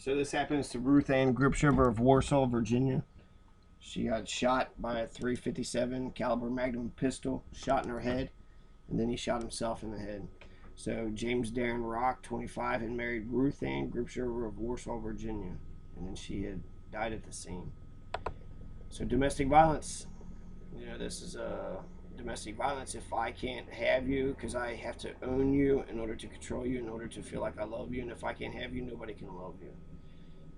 So this happens to Ruth Ann Gripshover of Warsaw, Virginia. She got shot by a .357 caliber Magnum pistol, shot in her head, and then he shot himself in the head. So James Darren Rock, 25, had married Ruth Ann Gripshover of Warsaw, Virginia, and then she had died at the scene. So domestic violence. This is domestic violence. If I can't have you because I have to own you in order to control you, in order to feel like I love you, and if I can't have you, nobody can love you.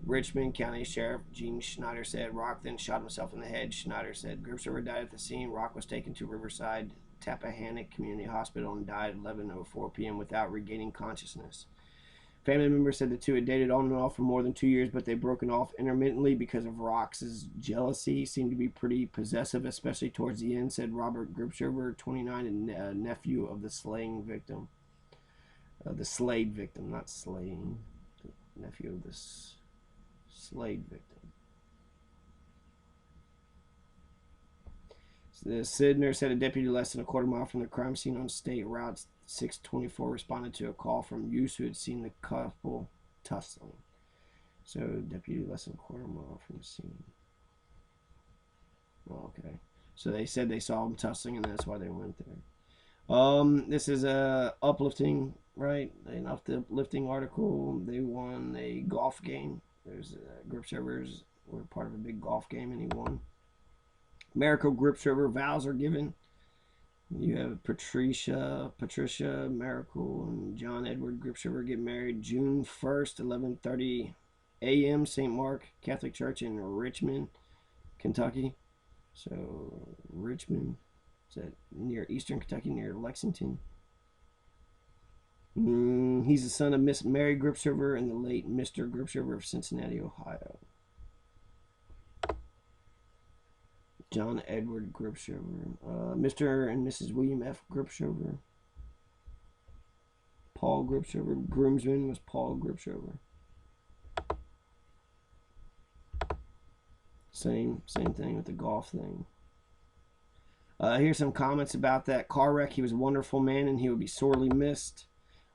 Richmond County Sheriff Gene Schneider said Rock then shot himself in the head. Schneider said Gripshover died at the scene. Rock was taken to Riverside Tappahannock Community Hospital and died at 11:04 p.m. without regaining consciousness. Family members said the two had dated on and off for more than 2 years, but they'd broken off intermittently because of Rock's jealousy. Seemed to be pretty possessive, especially towards the end, said Robert Gripshover, 29, and nephew of the slaying victim. The slayed victim, not slaying. The nephew of the slayed victim. The Sidner said a deputy less than a quarter mile from the crime scene on State Route 624 responded to a call from youths who had seen the couple tussling. So, deputy less than a quarter mile from the scene. Okay. So they said they saw them tussling, and that's why they went there. This is a uplifting, right? An uplifting article. They won a golf game. There's Gripshovers were part of a big golf game, and he won. Miracle Gripshover vows are given. You have Patricia Miracle and John Edward Gripshover get married June 1st, 11:30 a.m. St. Mark Catholic Church in Richmond, Kentucky. So Richmond, is that near Eastern Kentucky, near Lexington? He's the son of Miss Mary Gripshover and the late Mr. Gripshover of Cincinnati, Ohio. John Edward Gripshover, Mr. and Mrs. William F. Gripshover, Paul Gripshover, groomsman was Paul Gripshover. Same thing with the golf thing. Here's some comments about that car wreck. He was a wonderful man, and he will be sorely missed.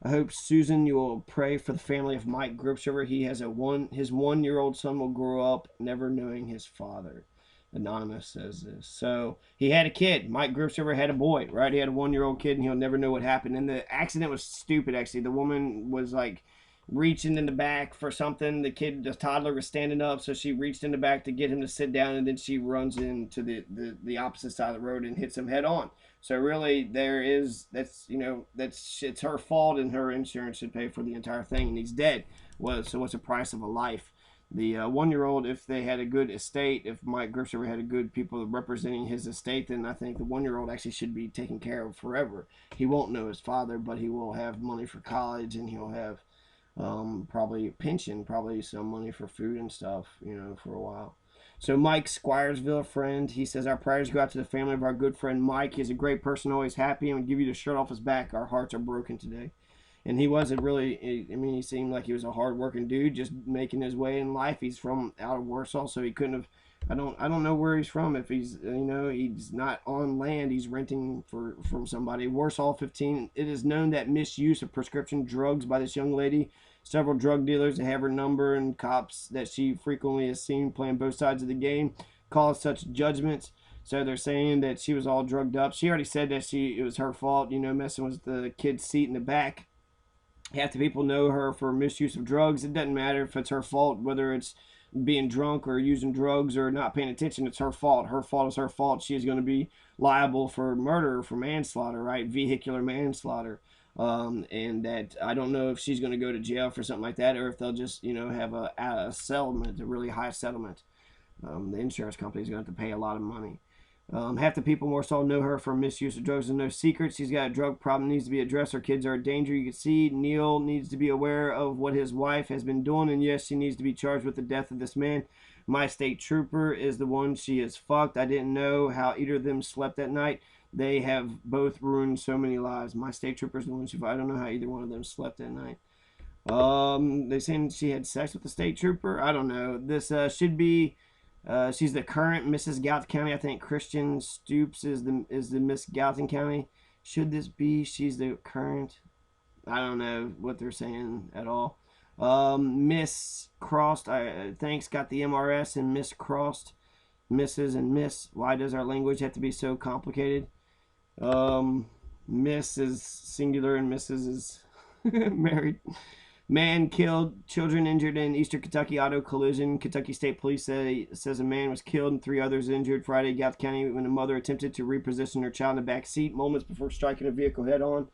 I hope, Susan, you will pray for the family of Mike Gripshover. He has his 1-year-old son will grow up never knowing his father. Anonymous says this. So he had a kid. Mike Gripshover had a boy, right? He had a 1-year-old kid, and he'll never know what happened. And the accident was stupid, actually. The woman was like reaching in the back for something. The toddler was standing up, so she reached in the back to get him to sit down, and then she runs into the opposite side of the road and hits him head on. So really, it's her fault, and her insurance should pay for the entire thing. And he's dead. So what's the price of a life? The 1-year-old, if they had a good estate, if Mike Gripshover had a good people representing his estate, then I think the 1-year-old actually should be taken care of forever. He won't know his father, but he will have money for college, and he'll have probably a pension, probably some money for food and stuff, for a while. So Mike Squiresville, friend, he says, our prayers go out to the family of our good friend Mike. He's a great person, always happy, and would give you the shirt off his back. Our hearts are broken today. And he wasn't really, he seemed like he was a hard-working dude, just making his way in life. He's from out of Warsaw, so he couldn't have, I don't know where he's from. If he's, he's not on land, he's renting from somebody. Warsaw 15, it is known that misuse of prescription drugs by this young lady. Several drug dealers that have her number and cops that she frequently has seen playing both sides of the game caused such judgments. So they're saying that she was all drugged up. She already said that it was her fault, messing with the kid's seat in the back. Half the people know her for misuse of drugs. It doesn't matter if it's her fault, whether it's being drunk or using drugs or not paying attention. It's her fault. Her fault is her fault. She is going to be liable for murder, for manslaughter, right? Vehicular manslaughter. And that I don't know if she's going to go to jail for something like that, or if they'll just, have a settlement, a really high settlement. The insurance company is going to have to pay a lot of money. Half the people more so know her for misuse of drugs and no secret. She's got a drug problem, needs to be addressed. Her kids are a danger. You can see Neil needs to be aware of what his wife has been doing, and yes, she needs to be charged with the death of this man. My state trooper is the one she has fucked. I didn't know how either of them slept that night. They have both ruined so many lives. My state trooper is the one she fucked. I don't know how either one of them slept that night. They saying she had sex with the state trooper. I don't know. This should be. She's the current Mrs. Gallatin County. I think Christian Stoops is the Miss Gallatin County. Should this be she's the current? I don't know what they're saying at all. Miss Crossed, thanks, got the MRS, and Miss Crossed, Mrs. and Miss. Why does our language have to be so complicated? Miss is singular and Mrs. is married. Man killed, children injured in Eastern Kentucky auto collision. Kentucky State Police says a man was killed and 3 others injured Friday in Gouth County when a mother attempted to reposition her child in the back seat moments before striking a vehicle head on.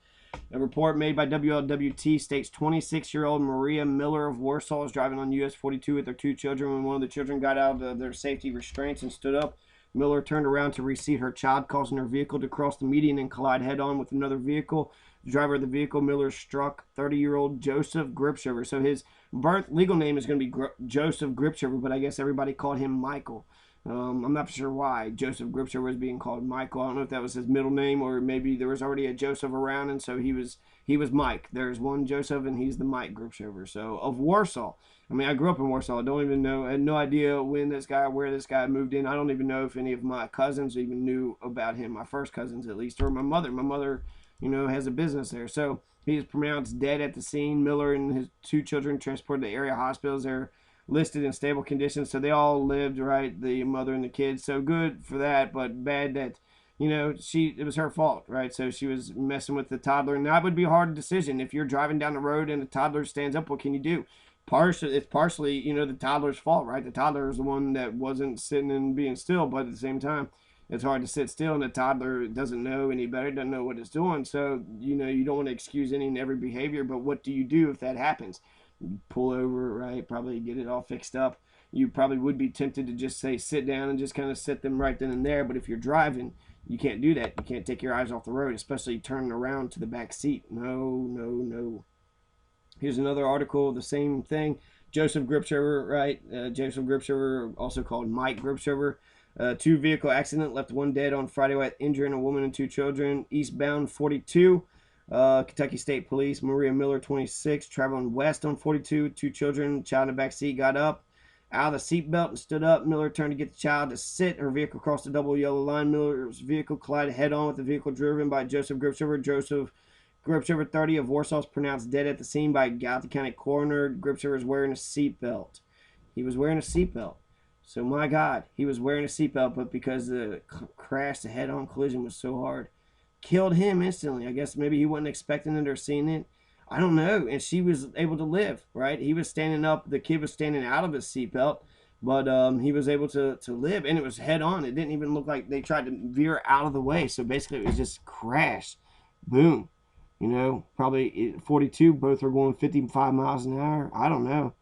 A report made by WLWT states 26-year-old Maria Miller of Warsaw was driving on US 42 with her 2 children when one of the children got out of their safety restraints and stood up. Miller turned around to reseat her child, causing her vehicle to cross the median and collide head-on with another vehicle. The driver of the vehicle, Miller, struck 30-year-old Joseph Gripshover. So his legal name is going to be Joseph Gripshover, but I guess everybody called him Michael. I'm not sure why Joseph Gripshover was being called Michael. I don't know if that was his middle name or maybe there was already a Joseph around, and so he was Mike. There's one Joseph, and he's the Mike Gripshover. So of Warsaw. I mean, I grew up in Warsaw. I don't even know. I had no idea where this guy moved in. I don't even know if any of my cousins even knew about him. My first cousins, at least, or my mother. My mother, has a business there. So he is pronounced dead at the scene. Miller and his 2 children transported to area hospitals. They're listed in stable condition, so they all lived, right, the mother and the kids. So good for that, but bad that it was her fault, right? So she was messing with the toddler, and that would be a hard decision if you're driving down the road and the toddler stands up. What can you do? It's partially the toddler's fault, right? The toddler is the one that wasn't sitting and being still, but at the same time, it's hard to sit still, and the toddler doesn't know any better, doesn't know what it's doing. So you don't want to excuse any and every behavior, but what do you do if that happens? Pull over, right? Probably get it all fixed up. You probably would be tempted to just say sit down and just kind of sit them right then and there. But if you're driving, you can't do that. You can't take your eyes off the road, especially turning around to the back seat. No. Here's another article, the same thing. Joseph Gripshover, right? Joseph Gripshover, also called Mike Gripshover. 2 vehicle accident left 1 dead on Friday night, injuring a woman and 2 children. Eastbound 42. Kentucky State Police, Maria Miller, 26, traveling west on 42, 2 children, child in the back seat, got up out of the seatbelt and stood up. Miller turned to get the child to sit. Her vehicle crossed the double yellow line. Miller's vehicle collided head-on with the vehicle driven by Joseph Gripshover. Joseph Gripshover, 30, of Warsaw, is pronounced dead at the scene by Gouth County coroner. Gripshover is wearing a seatbelt. He was wearing a seatbelt. So, my God, he was wearing a seatbelt, but because the crash, the head-on collision was so hard, killed him instantly. I guess maybe he wasn't expecting it or seeing it. I don't know. And she was able to live, right? He was standing up. The kid was standing out of his seatbelt, but he was able to live. And it was head on. It didn't even look like they tried to veer out of the way. So basically it was just crash. Boom. Probably 42. Both were going 55 miles an hour. I don't know.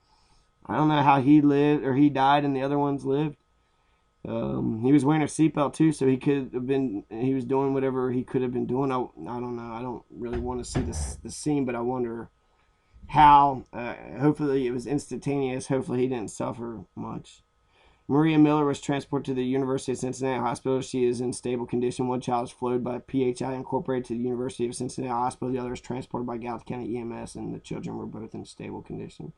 I don't know how he lived or he died and the other ones lived. He was wearing a seatbelt too, so he was doing whatever he could have been doing. I don't know. I don't really want to see the scene, but I wonder how. Hopefully it was instantaneous. Hopefully he didn't suffer much. Maria Miller was transported to the University of Cincinnati Hospital. She is in stable condition. 1 child is flown by PHI Incorporated to the University of Cincinnati Hospital. The other is transported by Gouth County EMS, and the children were both in stable condition.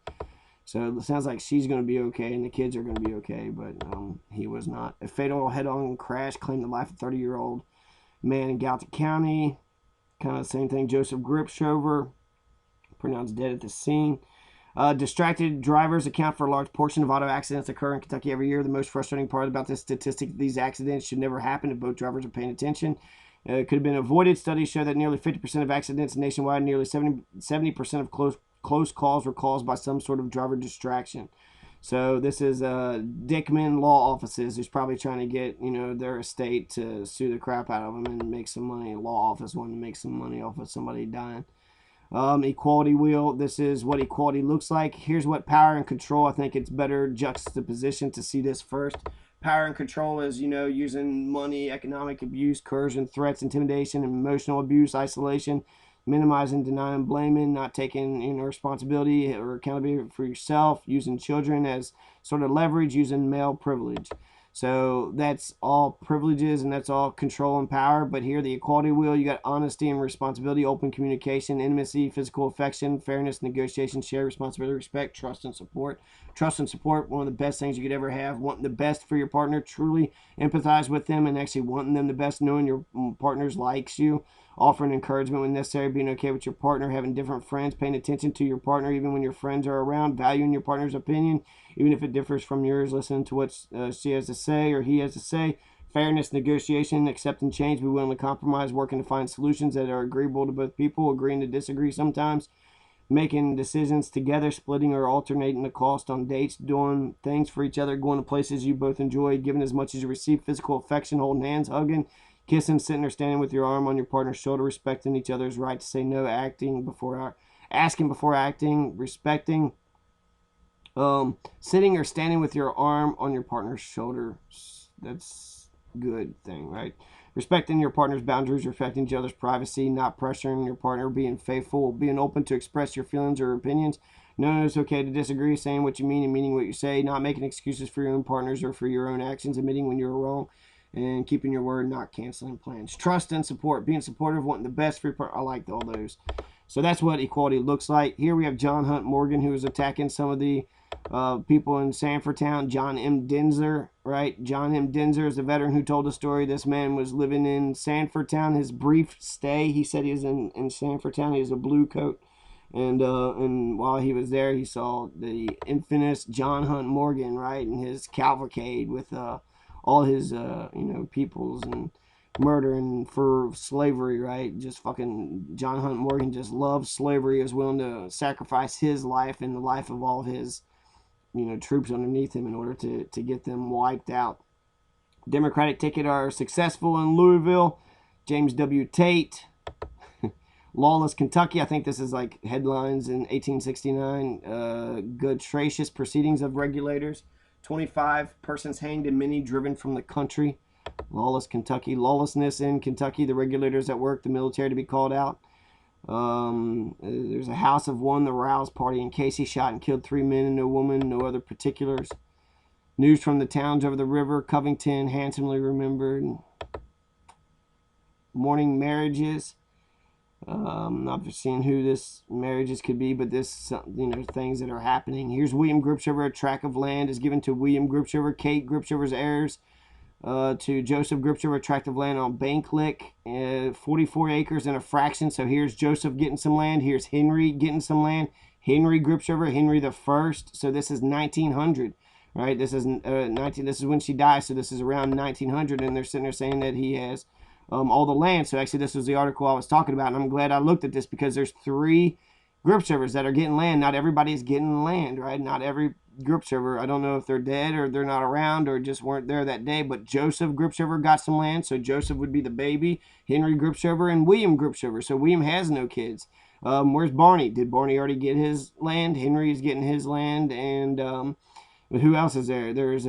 So it sounds like she's going to be okay and the kids are going to be okay, but he was not. A fatal head-on crash claimed the life of a 30-year-old man in Gouth County. Kind of the same thing. Joseph Gripshover, pronounced dead at the scene. Distracted drivers account for a large portion of auto accidents occur in Kentucky every year. The most frustrating part about this statistic, these accidents should never happen if both drivers are paying attention. It could have been avoided. Studies show that nearly 50% of accidents nationwide, nearly 70% of close calls were caused by some sort of driver distraction. So this is Dickman Law Offices who's probably trying to get their estate to sue the crap out of them and make some money. Law office wanting to make some money off of somebody dying. Equality wheel. This is what equality looks like. Here's what power and control. I think it's better juxtaposition to see this first. Power and control is using money, economic abuse, coercion, threats, intimidation, emotional abuse, isolation, minimizing, denying, blaming, not taking responsibility or accountability for yourself, using children as sort of leverage, using male privilege. So that's all privileges and that's all control and power. But here, the equality wheel, you got honesty and responsibility, open communication, intimacy, physical affection, fairness, negotiation, shared responsibility, respect, trust, and support. Trust and support, one of the best things you could ever have. Wanting the best for your partner, truly empathize with them and actually wanting them the best, knowing your partner likes you, offering encouragement when necessary, being okay with your partner, having different friends, paying attention to your partner even when your friends are around, valuing your partner's opinion, even if it differs from yours, listening to what she has to say or he has to say, fairness, negotiation, accepting change, be willing to compromise, working to find solutions that are agreeable to both people, agreeing to disagree sometimes, making decisions together, splitting or alternating the cost on dates, doing things for each other, going to places you both enjoy, giving as much as you receive, physical affection, holding hands, hugging, kissing, sitting or standing with your arm on your partner's shoulder, respecting each other's right to say no, asking before acting, respecting, sitting or standing with your arm on your partner's shoulder. That's good thing, right? Respecting your partner's boundaries, respecting each other's privacy, not pressuring your partner, being faithful, being open to express your feelings or opinions. Knowing it's okay to disagree, saying what you mean and meaning what you say, not making excuses for your own partners or for your own actions, admitting when you're wrong, and keeping your word, not canceling plans. Trust and support, being supportive, wanting the best for your partner. I like all those. So that's what equality looks like. Here we have John Hunt Morgan, who is attacking some of the people in Sanford Town. John M. Denzer, right? John M. Denzer is a veteran who told the story. This man was living in Sanford Town. His brief stay, he said he was in Sanford Town. He was a blue coat. And while he was there, he saw the infamous John Hunt Morgan, right? And his cavalcade with all his, peoples and murdering for slavery, right? Just fucking John Hunt Morgan just loved slavery, is willing to sacrifice his life and the life of all his troops underneath him in order to get them wiped out. Democratic ticket are successful in Louisville. James W. Tate. Lawless Kentucky. I think this is like headlines in 1869. Good atrocious proceedings of regulators. 25 persons hanged and many driven from the country. Lawless Kentucky. Lawlessness in Kentucky. The regulators at work. The military to be called out. There's a house of one, the Rouse Party in Casey shot and killed 3 men and no woman, no other particulars. News from the towns over the river, Covington, handsomely remembered. Morning marriages. Not seeing who this marriages could be, but this, things that are happening. Here's William Gripshover. A tract of land is given to William Gripshover, Kate Gripshover's heirs. To Joseph Gripshover, a tract of land on Banklick, 44 acres and a fraction. So here's Joseph getting some land. Here's Henry getting some land. Henry Gripshover, Henry the First. So this is 1900, right? This is 19. This is when she dies. So this is around 1900, and they're sitting there saying that he has all the land. So actually, this was the article I was talking about, and I'm glad I looked at this because there's 3 Gripshovers that are getting land. Not everybody's getting land, right? Not every Gripshover. I don't know if they're dead or they're not around or just weren't there that day, but Joseph Gripshover got some land, so Joseph would be the baby, Henry Gripshover, and William Gripshover. So William has no kids. Where's Barney? Did Barney already get his land? Henry's getting his land, and who else is there? There's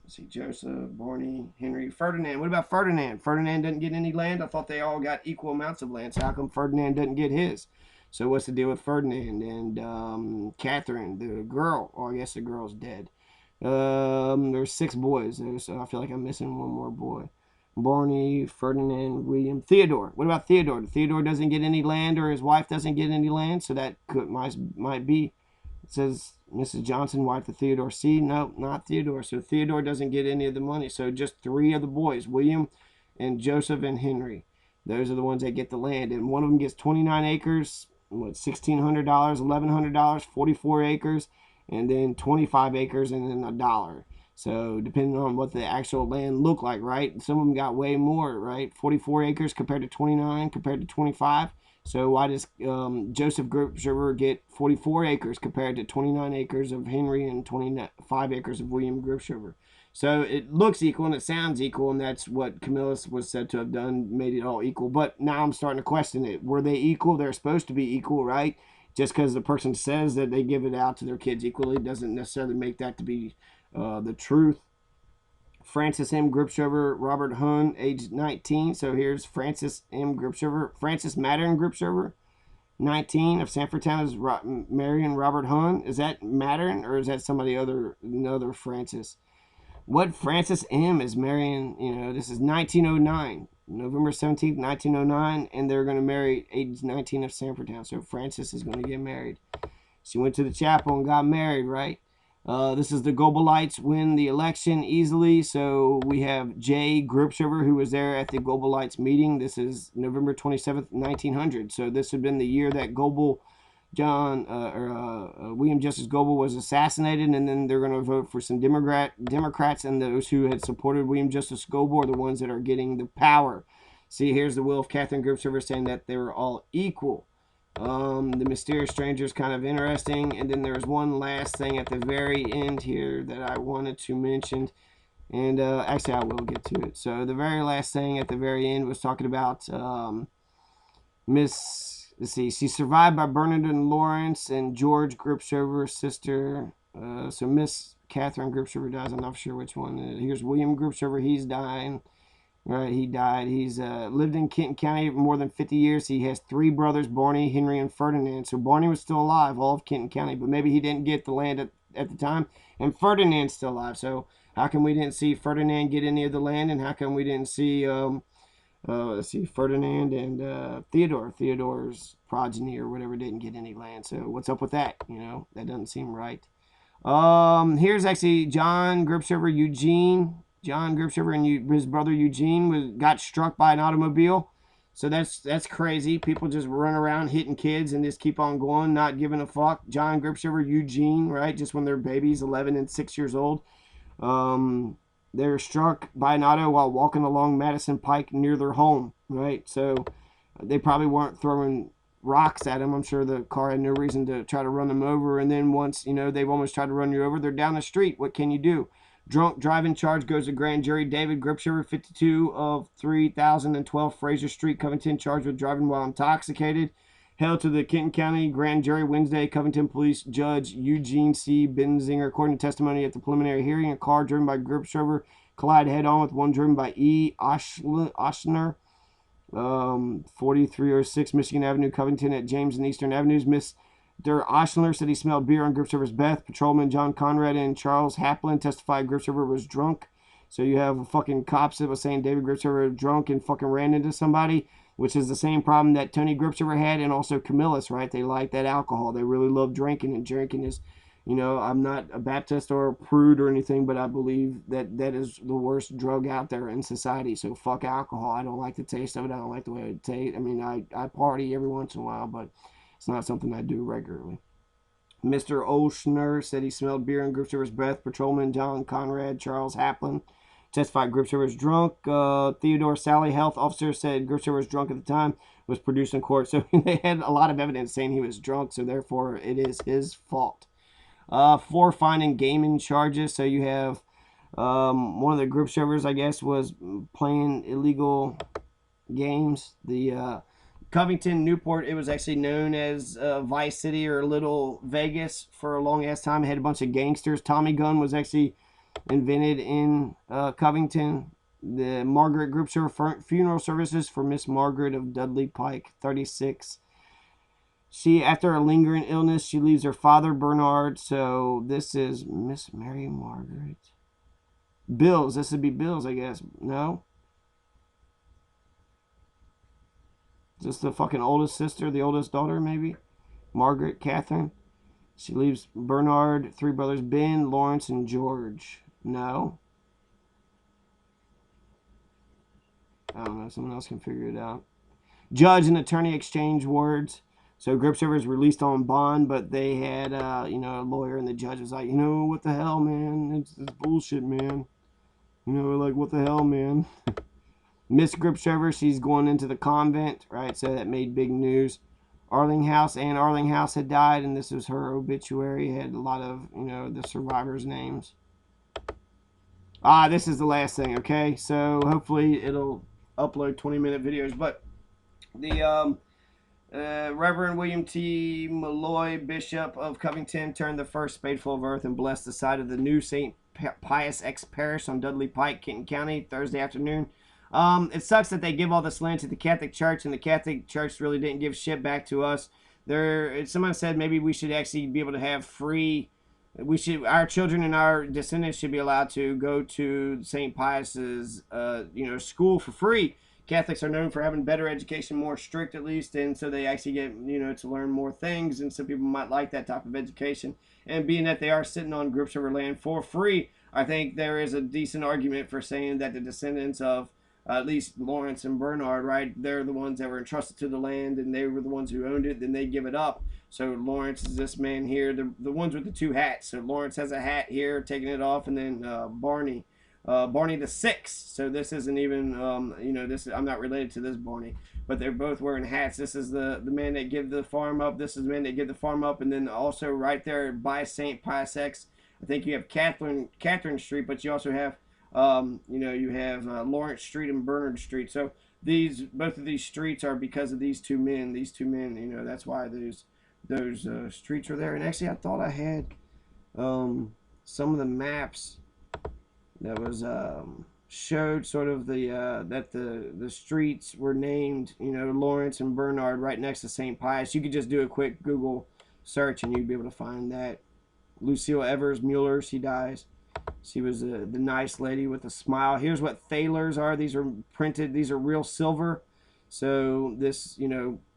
see, Joseph, Barney, Henry, Ferdinand. What about Ferdinand? Ferdinand doesn't get any land. I thought they all got equal amounts of land. So how come Ferdinand doesn't get his? So what's the deal with Ferdinand and Catherine, the girl? Oh, I guess the girl's dead. There's 6 boys, so I feel like I'm missing one more boy. Barney, Ferdinand, William, Theodore. What about Theodore? Theodore doesn't get any land, or his wife doesn't get any land, so that might be. It says Mrs. Johnson, wife of Theodore C. No, not Theodore. So Theodore doesn't get any of the money. So just 3 of the boys, William and Joseph and Henry. Those are the ones that get the land, and one of them gets 29 acres. $1,600, $1,100, 44 acres, and then 25 acres, and then $1. So depending on what the actual land looked like, right? Some of them got way more, right? 44 acres compared to 29 compared to 25. So why does Joseph Gripshover get 44 acres compared to 29 acres of Henry and 25 acres of William Gripshover? So it looks equal and it sounds equal, and that's what Camillus was said to have done, made it all equal. But now I'm starting to question it. Were they equal? They're supposed to be equal, right? Just because the person says that they give it out to their kids equally doesn't necessarily make that to be the truth. Francis M. Gripshover, Robert Hun, age 19. So here's Francis M. Gripshover. Francis Mattern Gripshover, 19, of Sanford Town, is marrying Robert Hun. Is that Mattern, or is that somebody another Francis? What Francis M. is marrying, this is 1909, November 17th, 1909, and they're going to marry age 19 of Sanford Town. So Francis is going to get married. She went to the chapel and got married, right? This is the Globalites win the election easily. So we have Jay Gripshover, who was there at the Globalites meeting. This is November 27th, 1900. So this had been the year that William Justice Goebel was assassinated, and then they're going to vote for some Democrats, and those who had supported William Justice Goebel are the ones that are getting the power. See, here's the will of Catherine Gripshover saying that they were all equal. The mysterious stranger is kind of interesting, and then there's one last thing at the very end here that I wanted to mention, and actually I will get to it. So the very last thing at the very end was talking about let's see, she's survived by Bernadette Lawrence and George Gripshover's sister. So Miss Catherine Gripshover dies. I'm not sure which one. Here's William Gripshover. He's dying. Right, he died. He's lived in Kenton County for more than 50 years. He has 3 brothers, Barney, Henry, and Ferdinand. So Barney was still alive, all of Kenton County, but maybe he didn't get the land at the time. And Ferdinand's still alive. So how come we didn't see Ferdinand get any of the land? And how come we didn't see, let's see, Ferdinand and Theodore? Theodore's progeny or whatever didn't get any land. So what's up with that? That doesn't seem right. Here's actually John Gripshover, Eugene. John Gripshover and his brother Eugene got struck by an automobile. So that's crazy. People just run around hitting kids and just keep on going, not giving a fuck. John Gripshover, Eugene, right? Just when they're babies, 11 and 6 years old. They were struck by an auto while walking along Madison Pike near their home, right? So they probably weren't throwing rocks at them. I'm sure the car had no reason to try to run them over. And then once, they've almost tried to run you over, they're down the street. What can you do? Drunk driving charge goes to grand jury. David Gripshover, 52 of 3012 Fraser Street, Covington, charged with driving while intoxicated. Held to the Kenton County grand jury Wednesday. Covington Police Judge Eugene C. Benzinger, according to testimony at the preliminary hearing, a car driven by Gripshover collided head-on with one driven by E. Oshner, 4306 Michigan Avenue, Covington at James and Eastern Avenues. Mr. Oshler said he smelled beer on Gripshover's breath. Patrolman John Conrad and Charles Haplin testified Gripshover was drunk. So you have fucking cops that was saying David Gripshover was drunk and fucking ran into somebody, which is the same problem that Tony Gripshover had, and also Camillus, right? They like that alcohol. They really love drinking, and drinking is, I'm not a Baptist or a prude or anything, but I believe that is the worst drug out there in society. So fuck alcohol. I don't like the taste of it. I don't like the way it tastes. I mean, I party every once in a while, but it's not something I do regularly. Mr. Oshner said he smelled beer in Gripshover's breath. Patrolman John Conrad, Charles Haplin testified Gripshover was drunk. Theodore Sally, health officer, said Gripshover was drunk at the time, was produced in court. So they had a lot of evidence saying he was drunk, so therefore it is his fault. 4 finding gaming charges. So you have one of the Gripshovers, I guess, was playing illegal games. The Covington, Newport, it was actually known as Vice City or Little Vegas for a long ass time. It had a bunch of gangsters. Tommy gun was actually invented in Covington. The Margaret Gripshover funeral services for Miss Margaret of Dudley Pike, 36. She, after a lingering illness, she leaves her father, Bernard. So this is Miss Mary Margaret. Bills. This would be Bills, I guess. No? Just the fucking oldest sister, the oldest daughter, maybe? Margaret, Catherine. She leaves Bernard, 3 brothers, Ben, Lawrence, and George. No. I don't know. Someone else can figure it out. Judge and attorney exchange words. So Gripshover is released on bond, but they had, a lawyer, and the judge was like, what the hell, man? It's bullshit, man. Like, what the hell, man? Miss Gripshover, she's going into the convent, right? So that made big news. Anne Arlinghouse had died, and this was her obituary. It had a lot of, the survivors' names. This is the last thing, okay? So hopefully it'll upload 20-minute videos. But the Reverend William T. Malloy, Bishop of Covington, turned the first spadeful of earth and blessed the site of the new St. Pius X Parish on Dudley Pike, Kenton County, Thursday afternoon. It sucks that they give all this land to the Catholic Church, and the Catholic Church really didn't give shit back to us. Someone said maybe we should actually be able to have free. Our children and our descendants should be allowed to go to St. Pius's, school for free. Catholics are known for having better education, more strict at least, and so they actually get, to learn more things, and some people might like that type of education. And being that they are sitting on Gripshover land for free, I think there is a decent argument for saying that the descendants of at least Lawrence and Bernard, right? They're the ones that were entrusted to the land, and they were the ones who owned it. Then they give it up. So Lawrence is this man here, the ones with the two hats. So Lawrence has a hat here, taking it off, and then Barney the sixth. So this isn't even, this I'm not related to this Barney, but they're both wearing hats. This is the man that give the farm up. This is the man that give the farm up, and then also right there by St. Pius X, I think you have Catherine Street, but you also have you have Lawrence Street and Bernard Street. So both of these streets are because of these two men. These two men, that's why those streets are there. And actually, I thought I had some of the maps that was showed sort of that the streets were named, Lawrence and Bernard right next to St. Pius. You could just do a quick Google search and you'd be able to find that. Lucille Evers Mueller, she dies. She was the nice lady with a smile. Here's what thalers are. These are printed. These are real silver. So this,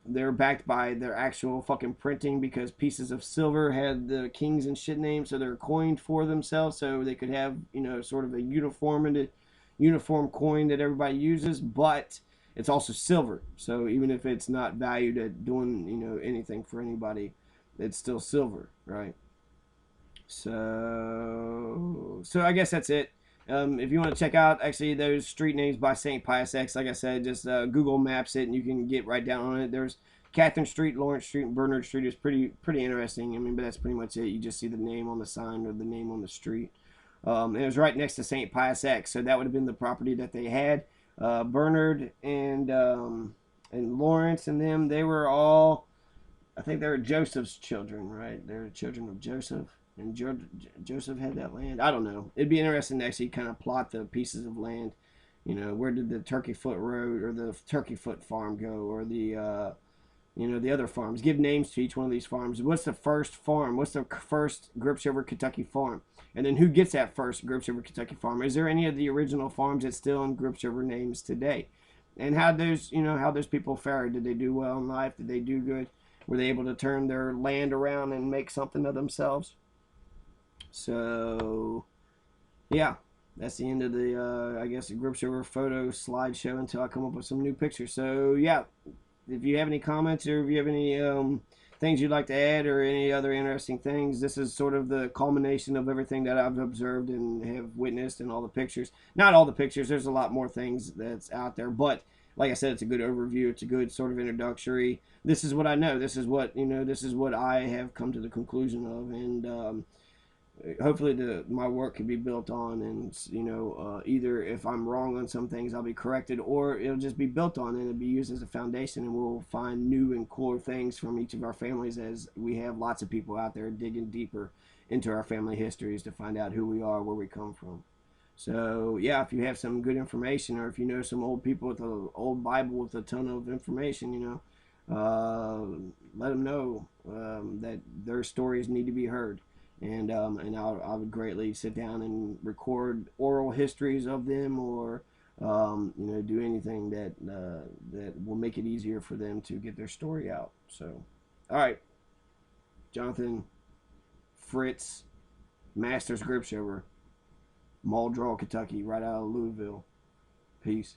they're backed by their actual fucking printing because pieces of silver had the kings and shit names. So they're coined for themselves so they could have, sort of a uniform coin that everybody uses. But it's also silver. So even if it's not valued at doing, anything for anybody, it's still silver, right? So I guess that's it. If you want to check out actually those street names by St. Pius X, like I said, just Google Maps it and you can get right down on it. There's Catherine Street, Lawrence Street, and Bernard Street is pretty interesting. I mean, but that's pretty much it. You just see the name on the sign or the name on the street. And it was right next to St. Pius X, so that would have been the property that they had. Bernard and Lawrence and them, they were all, I think they were Joseph's children, right? They're the children of Joseph. And Joseph had that land. I don't know. It'd be interesting to actually kind of plot the pieces of land. Where did the Turkey Foot Road or the Turkey Foot Farm go, or the the other farms? Give names to each one of these farms. What's the first farm? What's the first Gripshover Kentucky farm? And then who gets that first Gripshover Kentucky farm? Is there any of the original farms that's still in Gripshover names today? And how those people fared? Did they do well in life? Did they do good? Were they able to turn their land around and make something of themselves? So, yeah, that's the end of the, I guess, the Gripshover photo slideshow until I come up with some new pictures. So, yeah, if you have any comments or if you have any things you'd like to add or any other interesting things, this is sort of the culmination of everything that I've observed and have witnessed and all the pictures. Not all the pictures. There's a lot more things that's out there, but like I said, it's a good overview. It's a good sort of introductory. This is what I know. This is what, this is what I have come to the conclusion of, and hopefully my work can be built on, and either if I'm wrong on some things I'll be corrected, or it'll just be built on and it'll be used as a foundation, and we'll find new and cooler things from each of our families, as we have lots of people out there digging deeper into our family histories to find out who we are, where we come from. So yeah, if you have some good information, or if you know some old people with an old Bible with a ton of information, let them know that their stories need to be heard. And I would greatly sit down and record oral histories of them, or do anything that will make it easier for them to get their story out. So, all right, Jonathan Fritz, Masters Gripshover, Muldrow, Kentucky, right out of Louisville. Peace.